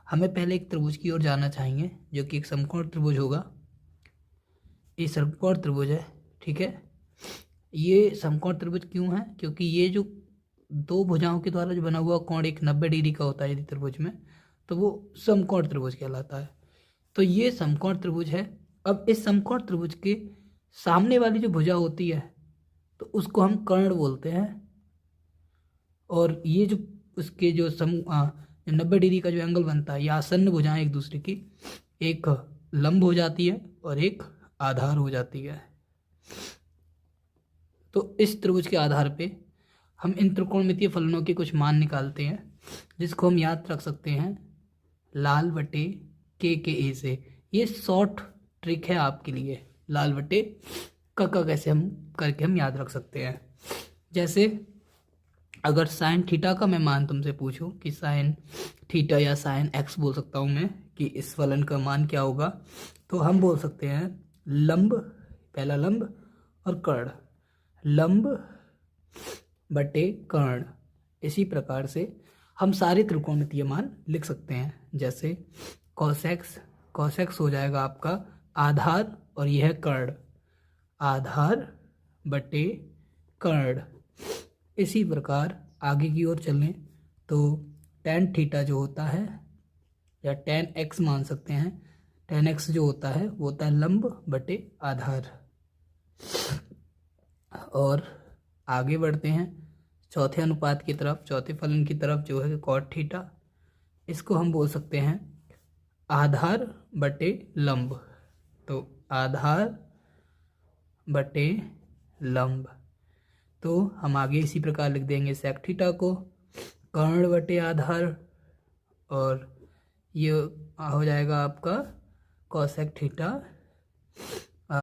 हमें पहले एक त्रिभुज की ओर जाना चाहिए जो कि एक समकोण त्रिभुज होगा। ये समकोण त्रिभुज है, ठीक है। ये समकोण त्रिभुज क्यों है? क्योंकि ये जो दो भुजाओं के द्वारा जो बना हुआ कोण एक 90 डिग्री का होता है यदि त्रिभुज में, तो वो समकोण त्रिभुज कहलाता है। तो ये समकोण त्रिभुज है। अब इस समकोण त्रिभुज के सामने वाली जो भुजा होती है तो उसको हम कर्ण बोलते हैं। और ये जो उसके जो 90 डिग्री का जो एंगल बनता है, ये आसन्न भुजाएं एक दूसरे की, एक लंब हो जाती है और एक आधार हो जाती है। तो इस त्रिभुज के आधार पे हम इन त्रिकोणमितीय फलनों के कुछ मान निकालते हैं, जिसको हम याद रख सकते हैं लाल बटे के ए से। ये शॉर्ट ट्रिक है आपके लिए, लाल बटे का कैसे हम करके हम याद रख सकते हैं। जैसे अगर साइन थीटा का मैं मान तुमसे पूछूं कि साइन थीटा या साइन एक्स बोल सकता हूं मैं कि इस फलन का मान क्या होगा, तो हम बोल सकते हैं लंब, पहला लंब और कर्ण, लंब बटे कर्ण। इसी प्रकार से हम सारे त्रिकोणमितीय मान लिख सकते हैं। जैसे कॉस एक्स हो जाएगा आपका आधार और यह है कर्ण, आधार बटे कर्ण। इसी प्रकार आगे की ओर चलें तो tan थीटा जो होता है, या tan x मान सकते हैं, tan x जो होता है वो होता है लंब बटे आधार। और आगे बढ़ते हैं चौथे अनुपात की तरफ, चौथे फलन की तरफ जो है cot थीटा, इसको हम बोल सकते हैं आधार बटे लंब। तो आधार बटे लंब, तो हम आगे इसी प्रकार लिख देंगे sec थीटा को कर्ण बटे आधार, और ये हो जाएगा आपका cosec थीटा